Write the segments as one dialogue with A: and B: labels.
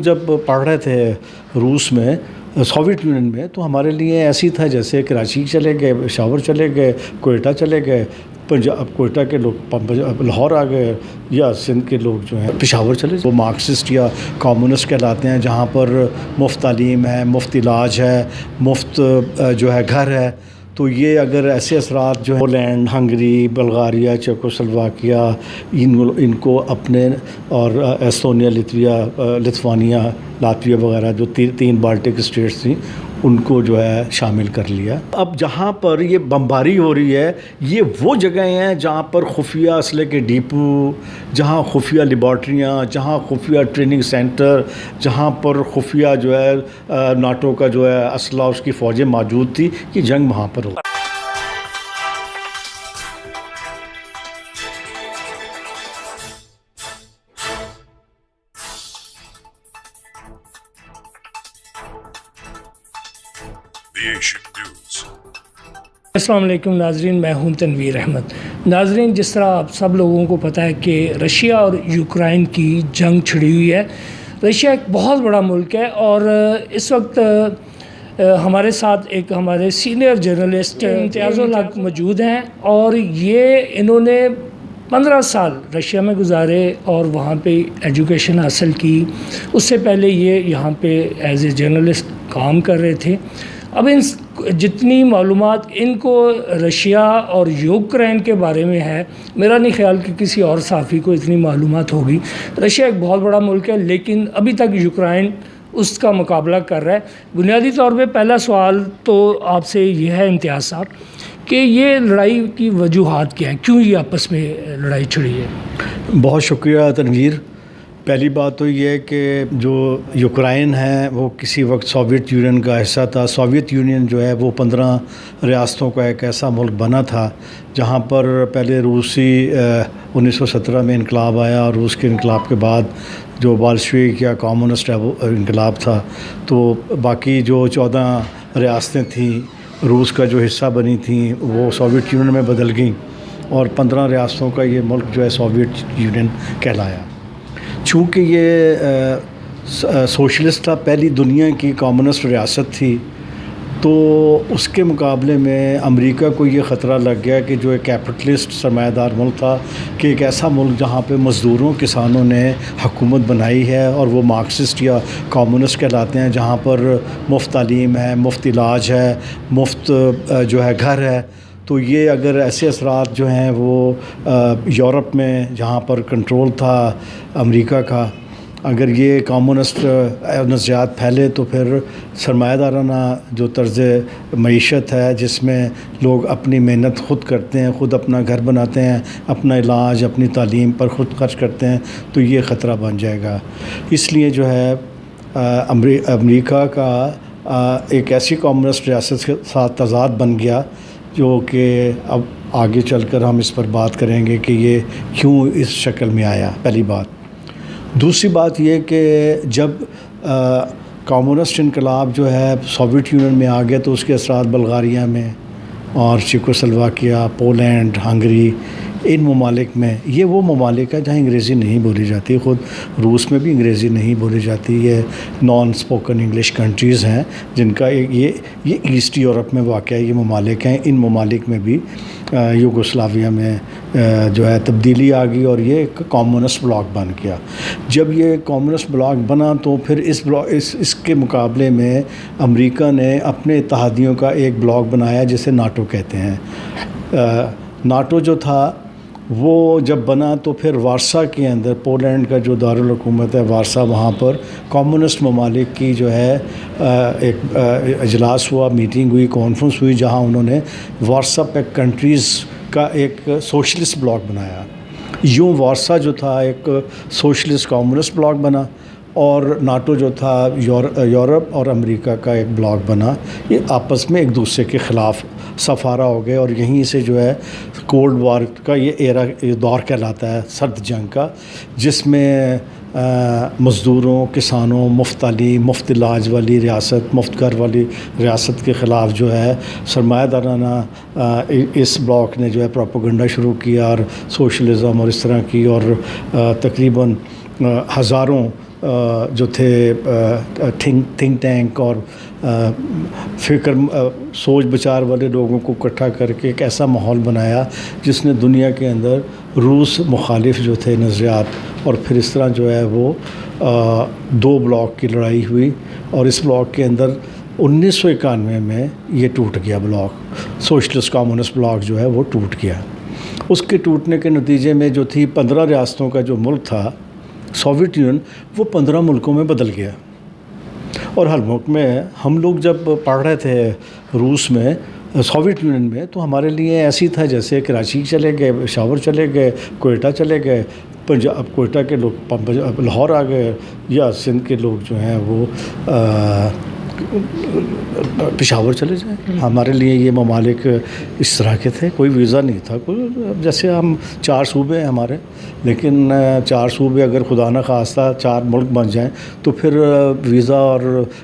A: جب پڑھ رہے تھے روس میں سوویت یونین میں تو ہمارے لیے ایسی تھا جیسے کراچی چلے گئے، پشاور چلے گئے، کوئٹہ چلے گئے، پنجاب کوئٹہ کے لوگ لاہور آ گئے، یا سندھ کے لوگ جو ہیں پشاور چلے وہ مارکسسٹ یا کمیونسٹ کہلاتے ہیں، جہاں پر مفت تعلیم ہے، مفت علاج ہے، مفت جو ہے گھر ہے۔ تو یہ اگر ایسے اثرات جو ہے پولینڈ، ہنگری، بلغاریہ، چیکوسلواکیہ ان کو اپنے اور ایستونیا، لتھوانیا، لاتویا وغیرہ جو تین بالٹک اسٹیٹس تھیں ان کو جو ہے شامل کر لیا۔ اب جہاں پر یہ بمباری ہو رہی ہے یہ وہ جگہیں ہیں جہاں پر خفیہ اسلحے کے ڈیپو، جہاں خفیہ لیبارٹریاں، جہاں خفیہ ٹریننگ سینٹر، جہاں پر خفیہ جو ہے ناٹو کا جو ہے اسلحہ اس کی فوجیں موجود تھی، یہ جنگ وہاں پر ہو۔
B: السلام علیکم ناظرین، میں ہوں تنویر احمد۔ ناظرین، جس طرح آپ سب لوگوں کو پتہ ہے کہ رشیا اور یوکرائن کی جنگ چھڑی ہوئی ہے۔ رشیا ایک بہت بڑا ملک ہے اور اس وقت ہمارے ساتھ ایک ہمارے سینئر جرنلسٹ امتیاز الحق موجود ہیں، اور انہوں نے 15 سال رشیا میں گزارے اور وہاں پہ ایجوکیشن حاصل کی۔ اس سے پہلے یہ یہاں پہ ایز اے جرنلسٹ کام کر رہے تھے۔ اب جتنی معلومات ان کو رشیا اور یوکرائن کے بارے میں ہے، میرا نہیں خیال کہ کسی اور صحافی کو اتنی معلومات ہوگی۔ رشیا ایک بہت بڑا ملک ہے، لیکن ابھی تک یوکرائن اس کا مقابلہ کر رہا ہے۔ بنیادی طور پہ پہلا سوال تو آپ سے یہ ہے امتیاز صاحب کہ یہ لڑائی کی وجوہات کیا ہیں، کیوں یہ آپس میں لڑائی چھڑی ہے؟
A: بہت شکریہ تنویر۔ پہلی بات تو یہ ہے کہ جو یوکرائن ہے وہ کسی وقت سوویت یونین کا حصہ تھا۔ سوویت یونین جو ہے وہ 15 ریاستوں کا ایک ایسا ملک بنا تھا جہاں پر پہلے روسی 1917 میں انقلاب آیا، اور روس کے انقلاب کے بعد جو بالشویک یا کمیونسٹ ہے وہ انقلاب تھا، تو باقی جو 14 ریاستیں تھیں روس کا جو حصہ بنی تھیں وہ سوویت یونین میں بدل گئیں، اور 15 ریاستوں کا یہ ملک جو ہے سوویت یونین کہلایا۔ چونکہ یہ سوشلسٹ تھا، پہلی دنیا کی کمیونسٹ ریاست تھی، تو اس کے مقابلے میں امریکہ کو یہ خطرہ لگ گیا کہ جو ایک کیپٹلسٹ سرمایہ دار ملک تھا، کہ ایک ایسا ملک جہاں پہ مزدوروں کسانوں نے حکومت بنائی ہے اور وہ مارکسسٹ یا کمیونسٹ کہلاتے ہیں، جہاں پر مفت تعلیم ہے، مفت علاج ہے، مفت جو ہے گھر ہے، تو یہ اگر ایسے اثرات جو ہیں وہ یورپ میں جہاں پر کنٹرول تھا امریکہ کا، اگر یہ کمیونسٹ نظریات پھیلے تو پھر سرمایہ دارانہ جو طرز معیشت ہے جس میں لوگ اپنی محنت خود کرتے ہیں، خود اپنا گھر بناتے ہیں، اپنا علاج، اپنی تعلیم پر خود خرچ کرتے ہیں، تو یہ خطرہ بن جائے گا۔ اس لیے جو ہے امریکہ کا ایک ایسی کمیونسٹ ریاست کے ساتھ تضاد بن گیا، جو کہ اب آگے چل کر ہم اس پر بات کریں گے کہ یہ کیوں اس شکل میں آیا، پہلی بات۔ دوسری بات یہ کہ جب کمیونسٹ انقلاب جو ہے سوویت یونین میں آ گیا تو اس کے اثرات بلغاریہ میں اور چیکوسلواکیہ، پولینڈ، ہنگری، ان ممالک میں، یہ وہ ممالک ہیں جہاں انگریزی نہیں بولی جاتی۔ خود روس میں بھی انگریزی نہیں بولی جاتی، یہ نان اسپوکن انگلش کنٹریز ہیں جن کا یہ ایسٹ یورپ میں واقع یہ ممالک ہیں۔ ان ممالک میں بھی یوگوسلاویہ میں جو ہے تبدیلی آ گئی اور یہ ایک کمیونسٹ بلاک بن گیا۔ جب یہ کمیونسٹ بلاک بنا تو پھر اس کے مقابلے میں امریکہ نے اپنے اتحادیوں کا ایک بلاک بنایا جسے ناٹو کہتے ہیں۔ ناٹو جو تھا وہ جب بنا تو پھر وارسا کے اندر، پولینڈ کا جو دارالحکومت ہے وارسا، وہاں پر کمیونسٹ ممالک کی جو ہے ایک اجلاس ہوا، میٹنگ ہوئی، کانفرنس ہوئی، جہاں انہوں نے وارسا پیکٹ کنٹریز کا ایک سوشلسٹ بلاک بنایا۔ یوں وارسا جو تھا ایک سوشلسٹ کمیونسٹ بلاک بنا، اور ناٹو جو تھا یورپ اور امریکہ کا ایک بلاک بنا۔ یہ آپس میں ایک دوسرے کے خلاف سفارہ ہو گئے، اور یہیں سے جو ہے کولڈ وار کا یہ دور کہلاتا ہے، سرد جنگ کا، جس میں مزدوروں، کسانوں، مفت تعلیم، مفت علاج والی ریاست، مفت گھر والی ریاست کے خلاف جو ہے سرمایہ دارانہ اس بلاک نے جو ہے پروپیگنڈا شروع کیا اور سوشلزم اور اس طرح کی، اور تقریباً ہزاروں جو تھے تھنک ٹینک اور سوچ بچار والے لوگوں کو اکٹھا کر کے ایک ایسا ماحول بنایا جس نے دنیا کے اندر روس مخالف جو تھے نظریات، اور پھر اس طرح جو ہے وہ 2 بلاک کی لڑائی ہوئی، اور اس بلاک کے اندر 1991 میں یہ ٹوٹ گیا بلاک، سوشلسٹ کمیونسٹ بلاک جو ہے وہ ٹوٹ گیا۔ اس کے ٹوٹنے کے نتیجے میں جو تھی 15 ریاستوں کا جو ملک تھا سوویت یونین، وہ 15 ملکوں میں بدل گیا۔ اور ہر ملک میں ہم لوگ جب پڑھ رہے تھے روس میں، سوویت یونین میں، تو ہمارے لیے ایسی تھا جیسے کراچی چلے گئے، پشاور چلے گئے، کوئٹہ چلے گئے، پنجاب کوئٹہ کے لوگ لاہور آ گئے، یا سندھ کے لوگ جو ہیں وہ پشاور چلے جائیں۔ ہمارے لیے یہ ممالک اس طرح کے تھے، کوئی ویزا نہیں تھا، کوئی جیسے ہم 4 صوبے ہیں ہمارے، لیکن 4 صوبے اگر خدا نہ خواستہ 4 ملک بن جائیں تو پھر ویزا اور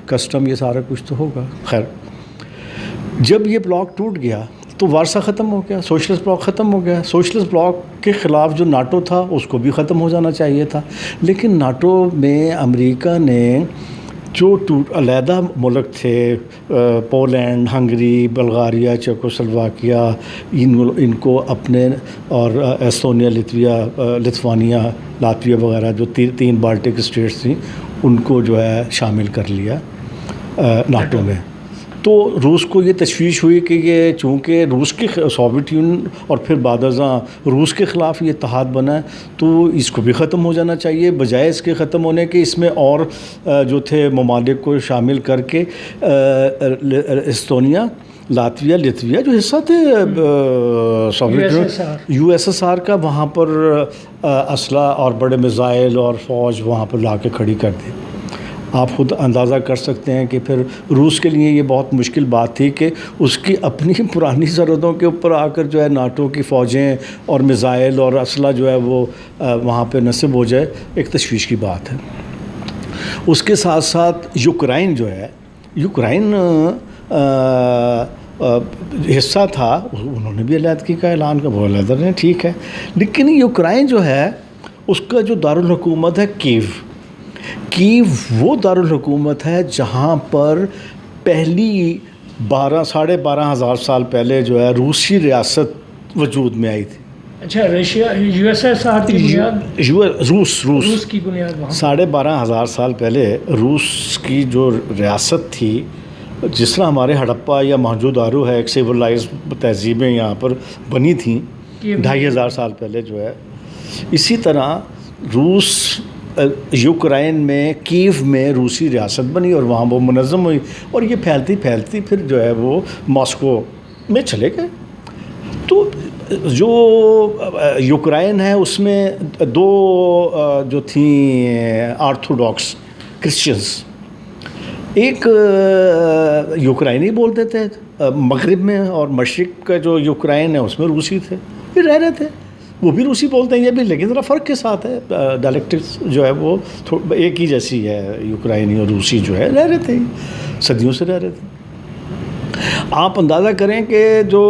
A: کسٹم یہ سارا کچھ تو ہوگا۔ خیر، جب یہ بلاک ٹوٹ گیا تو وارسا ختم ہو گیا، سوشلسٹ بلاک ختم ہو گیا۔ سوشلسٹ بلاک کے خلاف جو ناٹو تھا اس کو بھی ختم ہو جانا چاہیے تھا، لیکن ناٹو میں امریکہ نے جو علیحدہ ملک تھے، پولینڈ، ہنگری، بلغاریہ، چیکوسلواکیا، ان کو اپنے، اور ایستونیا، لتھوانیا، لاتویا وغیرہ جو 3 بالٹک اسٹیٹس تھیں، ان کو جو ہے شامل کر لیا ناٹو میں۔ تو روس کو یہ تشویش ہوئی کہ یہ چونکہ روس کے سوویت یونین اور پھر بعد ازاں روس کے خلاف یہ اتحاد بنا ہے، تو اس کو بھی ختم ہو جانا چاہیے، بجائے اس کے ختم ہونے کے اس میں اور جو تھے ممالک کو شامل کر کے ایستونیا، لاتویا، لتھویا جو حصہ تھے Soviet U S S R کا، وہاں پر اسلحہ اور بڑے میزائل اور فوج وہاں پر لا کے کھڑی کر دی۔ آپ خود اندازہ کر سکتے ہیں کہ پھر روس کے لیے یہ بہت مشکل بات تھی کہ اس کی اپنی پرانی سرحدوں کے اوپر آ کر جو ہے ناٹو کی فوجیں اور میزائل اور اسلحہ جو ہے وہ وہاں پہ نصب ہو جائے، ایک تشویش کی بات ہے۔ اس کے ساتھ ساتھ یوکرائن جو ہے، یوکرائن حصہ تھا، انہوں نے بھی علیحدگی کا اعلان کیا، وہ علیحدہ نے، ٹھیک ہے، لیکن یوکرائن جو ہے اس کا جو دارالحکومت ہے کیو وہ دارالحکومت ہے جہاں پر پہلی 12,500 ہزار سال پہلے جو ہے روسی ریاست وجود میں آئی تھی۔
B: اچھا، Russia, U S S R کی بنیاد روس کی بنیاد وہاں
A: 12,500 ہزار سال پہلے روس کی جو ریاست تھی، جس طرح ہمارے ہڑپا یا موہنجودارو ہے، ایک سیولائز تہذیبیں یہاں پر بنی تھیں 2,500 سال پہلے جو ہے، اسی طرح روس یوکرائن میں کیو میں روسی ریاست بنی اور وہاں وہ منظم ہوئی، اور یہ پھیلتی پھیلتی پھر جو ہے وہ ماسکو میں چلے گئے۔ تو جو یوکرائن ہے اس میں 2 جو تھیں آرتھوڈاکس کرسچنز، ایک یوکرائنی بولتے تھے مغرب میں، اور مشرق کا جو یوکرائن ہے اس میں روسی تھے، یہ رہ رہے تھے، وہ بھی روسی بولتے ہیں یہ بھی، لیکن ذرا فرق کے ساتھ ہے، ڈائلیکٹکس جو ہے وہ ایک ہی جیسی ہے، یوکرائنی اور روسی جو ہے رہ رہے تھے، صدیوں سے رہ رہے تھے۔ آپ اندازہ کریں کہ جو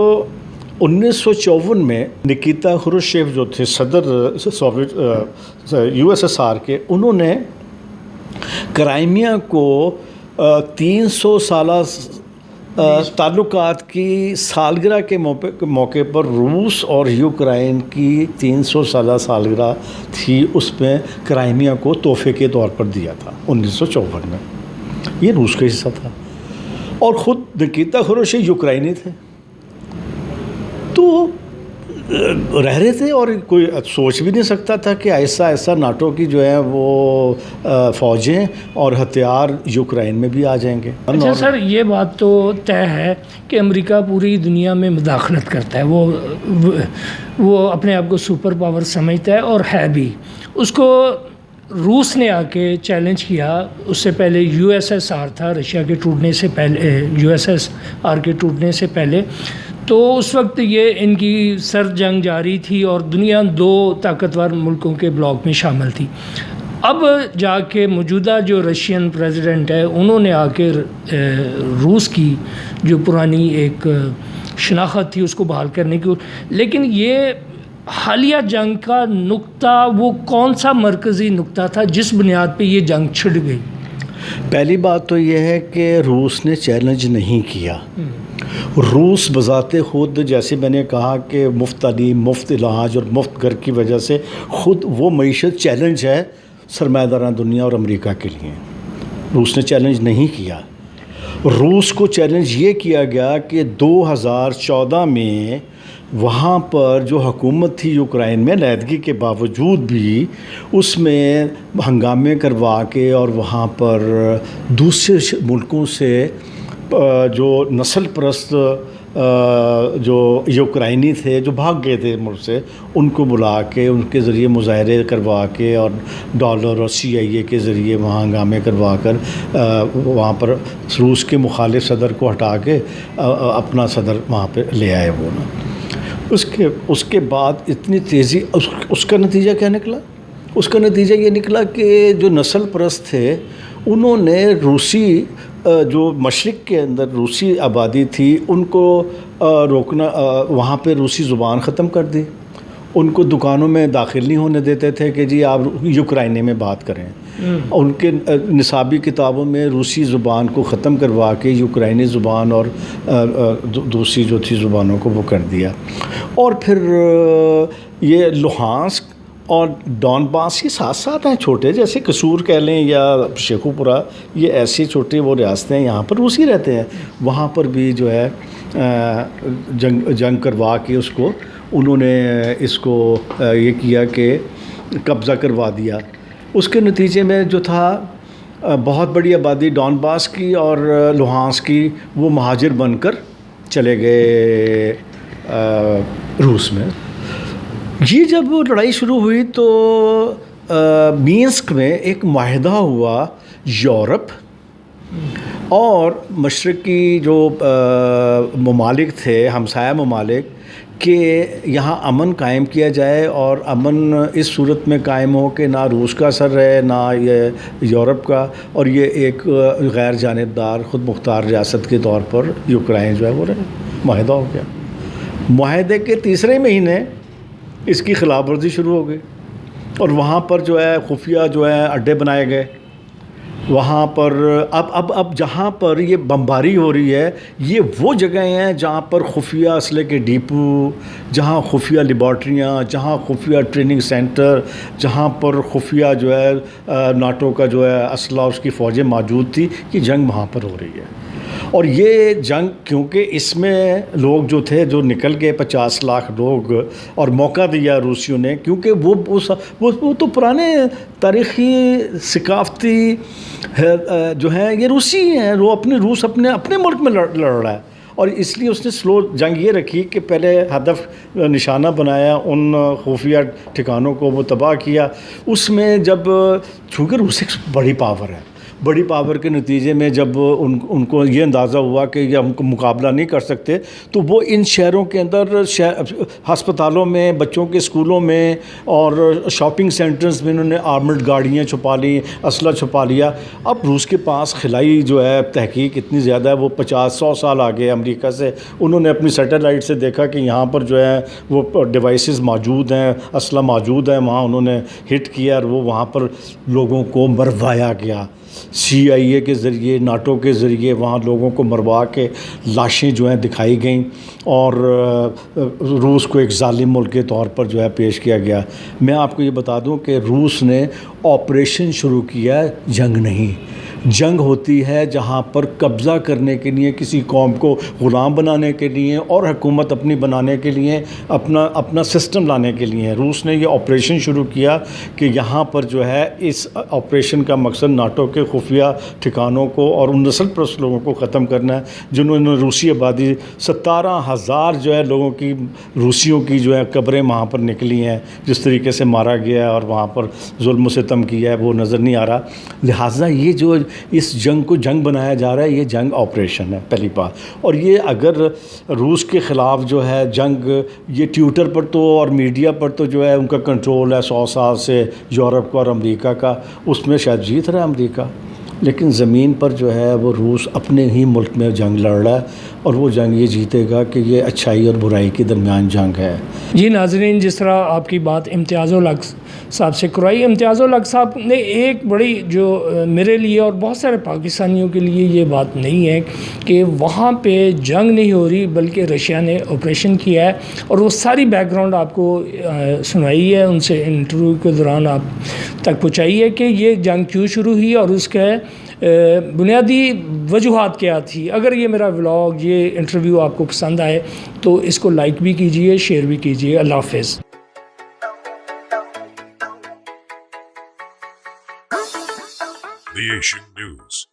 A: 1954 میں نکیتا خروشچیف جو تھے صدر Soviet U S S R کے، انہوں نے کرائمیا کو 300 سالہ تعلقات کی سالگرہ کے موقع پر روس اور یوکرائن کی 300 سالہ سالگرہ تھی، اس میں کرائمیا کو تحفے کے طور پر دیا تھا 1954 میں، یہ روس کا حصہ تھا، اور خود نکیتا خروشچیف یوکرائنی تھے، تو رہ رہے تھے، اور کوئی سوچ بھی نہیں سکتا تھا کہ ایسا ناٹو کی جو ہے وہ فوجیں اور ہتھیار یوکرائن میں بھی آ جائیں گے۔
B: اچھا سر، یہ بات تو طے ہے کہ امریکہ پوری دنیا میں مداخلت کرتا ہے، وہ اپنے آپ کو سپر پاور سمجھتا ہے اور ہے بھی۔ اس کو روس نے آ کے چیلنج کیا، اس سے پہلے یو ایس ایس آر تھا، رشیا کے ٹوٹنے سے پہلے، یو ایس ایس آر کے ٹوٹنے سے پہلے، تو اس وقت یہ ان کی سرد جنگ جاری تھی اور دنیا 2 طاقتور ملکوں کے بلاک میں شامل تھی۔ اب جا کے موجودہ جو رشین پریزیڈنٹ ہے، انہوں نے آ کے روس کی جو پرانی ایک شناخت تھی اس کو بحال کرنے کی، لیکن یہ حالیہ جنگ کا نقطہ وہ کون سا مرکزی نقطہ تھا جس بنیاد پہ یہ جنگ چھڑ گئی؟
A: پہلی بات تو یہ ہے کہ روس نے چیلنج نہیں کیا. روس بذات خود، جیسے میں نے کہا کہ مفت تعلیم، مفت علاج اور مفت گھر کی وجہ سے خود وہ معیشت چیلنج ہے سرمایہ داران دنیا اور امریکہ کے لیے. روس نے چیلنج نہیں کیا. روس کو چیلنج یہ کیا گیا کہ 2014 میں وہاں پر جو حکومت تھی یوکرائن میں، علیحدگی کے باوجود بھی اس میں ہنگامے کروا کے اور وہاں پر دوسرے ملکوں سے جو نسل پرست جو یوکرائنی تھے جو بھاگ گئے تھے ملک سے، ان کو بلا کے ان کے ذریعے مظاہرے کروا کے اور ڈالر اور CIA کے ذریعے وہاں ہنگامے کروا کر وہاں پر روس کے مخالف صدر کو ہٹا کے اپنا صدر وہاں پہ لے آئے وہ نا. اس کے بعد اتنی تیزی، اس کا نتیجہ کیا نکلا؟ اس کا نتیجہ یہ نکلا کہ جو نسل پرست تھے انہوں نے روسی جو مشرق کے اندر روسی آبادی تھی ان کو روکنا، وہاں پہ روسی زبان ختم کر دی. ان کو دکانوں میں داخل نہیں ہونے دیتے تھے کہ جی آپ یوکرائنی میں بات کریں. ان کے نصابی کتابوں میں روسی زبان کو ختم کروا کے یوکرائنی زبان اور دوسری جو تھی زبانوں کو وہ کر دیا. اور پھر یہ لوہانسک اور ڈون باس یہ ساتھ ساتھ ہیں، چھوٹے جیسے قصور کہہ لیں یا شیخو پورہ، یہ ایسی چھوٹی وہ ریاستیں ہیں، یہاں پر روسی رہتے ہیں. وہاں پر بھی جو ہے جنگ کروا کے اس کو انہوں نے اس کو یہ کیا کہ قبضہ کروا دیا. اس کے نتیجے میں جو تھا بہت بڑی آبادی ڈون باس کی اور لوہانسک کی وہ مہاجر بن کر چلے گئے روس میں. یہ جب لڑائی شروع ہوئی تو مینسک میں ایک معاہدہ ہوا یورپ اور مشرقی جو ممالک تھے، ہمسایہ ممالک، کہ یہاں امن قائم کیا جائے. اور امن اس صورت میں قائم ہو کہ نہ روس کا اثر رہے نہ یہ یورپ کا، اور یہ ایک غیر جانبدار خود مختار ریاست کے طور پر یوکرائن جو ہے وہ رہے. معاہدہ ہو گیا. معاہدے کے تیسرے مہینے اس کی خلاف ورزی شروع ہو گئی اور وہاں پر جو ہے خفیہ جو ہے اڈے بنائے گئے. وہاں پر اب جہاں پر یہ بمباری ہو رہی ہے یہ وہ جگہیں ہیں جہاں پر خفیہ اسلحے کے ڈیپو، جہاں خفیہ لیبارٹریاں، جہاں خفیہ ٹریننگ سینٹر، جہاں پر خفیہ جو ہے ناٹو کا جو ہے اسلحہ اس کی فوجیں موجود تھی. یہ جنگ وہاں پر ہو رہی ہے. اور یہ جنگ کیونکہ اس میں لوگ جو تھے جو نکل گئے 50 لاکھ لوگ، اور موقع دیا روسیوں نے، کیونکہ وہ تو پرانے تاریخی ثقافتی جو ہیں یہ روسی ہیں، وہ روس اپنے ملک میں لڑ رہا ہے. اور اس لیے اس نے سلو جنگ یہ رکھی کہ پہلے ہدف نشانہ بنایا ان خفیہ ٹھکانوں کو، وہ تباہ کیا. اس میں جب چونکہ روس ایک بڑی پاور ہے، بڑی پاور کے نتیجے میں جب ان کو یہ اندازہ ہوا کہ یہ ہم کو مقابلہ نہیں کر سکتے، تو وہ ان شہروں کے اندر ہسپتالوں میں، بچوں کے اسکولوں میں اور شاپنگ سینٹرز میں انہوں نے آرمڈ گاڑیاں چھپا لیں، اسلحہ چھپا لیا. اب روس کے پاس خلائی جو ہے تحقیق اتنی زیادہ ہے، وہ 50-100 سال آگے امریکہ سے. انہوں نے اپنی سیٹلائٹ سے دیکھا کہ یہاں پر جو ہے وہ ڈیوائسز موجود ہیں، اسلحہ موجود ہے. وہاں انہوں نے ہٹ کیا اور وہ وہاں پر لوگوں کو مروایا گیا. CIA کے ذریعے، ناٹو کے ذریعے وہاں لوگوں کو مروا کے لاشیں جو ہیں دکھائی گئیں اور روس کو ایک ظالم ملک کے طور پر جو ہے پیش کیا گیا. میں آپ کو یہ بتا دوں کہ روس نے آپریشن شروع کیا، جنگ نہیں. جنگ ہوتی ہے جہاں پر قبضہ کرنے کے لیے، کسی قوم کو غلام بنانے کے لیے اور حکومت اپنی بنانے کے لیے، اپنا سسٹم لانے کے لیے. روس نے یہ آپریشن شروع کیا کہ یہاں پر جو ہے اس آپریشن کا مقصد ناٹو کے خفیہ ٹھکانوں کو اور ان نسل پرست لوگوں کو ختم کرنا ہے جنہوں نے روسی آبادی 17,000 جو ہے لوگوں کی، روسیوں کی جو ہے قبریں وہاں پر نکلی ہیں، جس طریقے سے مارا گیا اور وہاں پر ظلم و ستم کیا ہے وہ نظر نہیں آ رہا. لہٰذا یہ جو اس جنگ کو جنگ بنایا جا رہا ہے، یہ جنگ آپریشن ہے پہلی بات. اور یہ اگر روس کے خلاف جو ہے جنگ، یہ ٹویٹر پر تو اور میڈیا پر تو جو ہے ان کا کنٹرول ہے 100 سال سے یورپ کا اور امریکہ کا، اس میں شاید جیت رہا ہے امریکہ. لیکن زمین پر جو ہے وہ روس اپنے ہی ملک میں جنگ لڑ رہا ہے، اور وہ جنگ یہ جیتے گا کہ یہ اچھائی اور برائی کے درمیان جنگ ہے۔
B: جی ناظرین، جس طرح آپ کی بات امتیاز الحق صاحب سے کرائی، امتیاز الحق صاحب نے ایک بڑی جو میرے لیے اور بہت سارے پاکستانیوں کے لیے یہ بات نہیں ہے کہ وہاں پہ جنگ نہیں ہو رہی بلکہ رشیا نے آپریشن کیا ہے، اور وہ ساری بیک گراؤنڈ آپ کو سنائی ہے، ان سے انٹرویو کے دوران آپ تک پہنچائی ہے کہ یہ جنگ کیوں شروع ہوئی اور اس کے بنیادی وجوہات کیا تھی۔ اگر یہ میرا ولاگ، یہ انٹرویو آپ کو پسند آئے تو اس کو لائک بھی کیجئے، شیئر بھی کیجئے۔ اللہ حافظ۔
C: The Asian News.